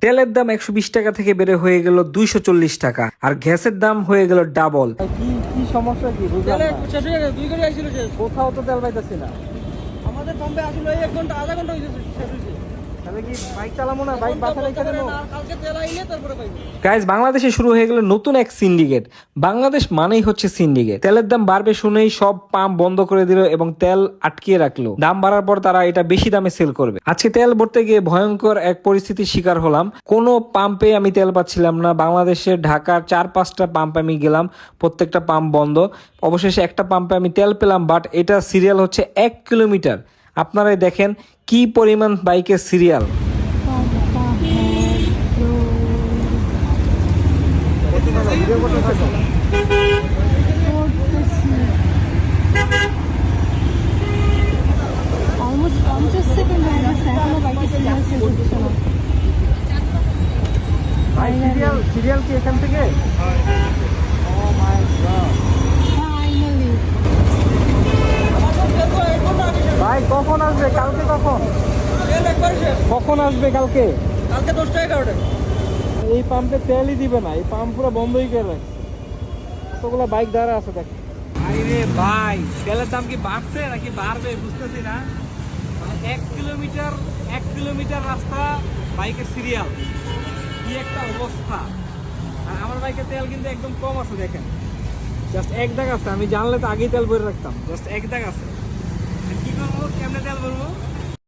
তেলের দাম 120 টাকা থেকে বেড়ে হয়ে গেল 240 টাকা, আর গ্যাসের দাম হয়ে গেল ডাবল। কি কি সমস্যা কি বুঝলাম না। শেষ হয়ে গেছে, 2 গাড়ি আইছিল শেষ। কোথাও তো তেল পাইতেছি না। আমাদের পাম্পে আসলে 1 ঘন্টা আধা ঘন্টা হইছে শেষ হইছে। তাহলে কি বাইক চালাবো না, বাইক বাসা রেখে দেবো? কালকে তেল আইলে তারপরে পাইবো। গাইজ, বাংলাদেশে শুরু হয়ে গেল নতুন এক সিন্ডিকেট। বাংলাদেশ মানেই হচ্ছে সিন্ডিকেট। তেলের দাম বাড়বে শুনেই সব পাম্প বন্ধ করে দিল এবং তেল আটকিয়ে রাখলো। দাম বাড়ার পর তারা এটা বেশি দামে সেল করবে। আজকে তেল ভরতে গিয়ে ভয়ঙ্কর এক পরিস্থিতির শিকার হলাম। কোনো পাম্পে আমি তেল পাচ্ছিলাম না। বাংলাদেশের ঢাকার 4-5টা পাম্প আমি গেলাম, প্রত্যেকটা পাম্প বন্ধ। অবশেষে একটা পাম্পে আমি তেল পেলাম, বাট এটা সিরিয়াল হচ্ছে 1 কিলোমিটার। আপনারাই দেখেন কি পরিমাণ বাইকের সিরিয়াল। Almost 50 seconds হয়ে গেছে, এখনো বাইকে সিরিয়াল শেষ হচ্ছে না। সিরিয়াল কি এখান থেকে? Oh my God! Finally. ভাই কখন আসবে? কালকে কখন? তেল একবার শেষ। কখন আসবে কালকে? কালকে 10টা 11টায়। এই পাম্পে তেলই দিবে না, এই পাম্প পুরো বন্ধই করে রাখছে। কতগুলো বাইক দাঁড়া আছে দেখ। আরে ভাই, তেলের দাম কি বাড়ছে নাকি বাড়বে বুঝতেছি না। মানে 1 কিলোমিটার রাস্তা বাইকের সিরিয়াল, কি একটা অবস্থা। আর আমার বাইকের তেল কিন্তু একদম কম আছে, দেখেন জাস্ট 1 দাগ আছে। আমি জানলে তো আগেই তেল ভরে রাখতাম। জাস্ট 1 দাগ আছে। কি করবো, কেমনে তেল ভরবো?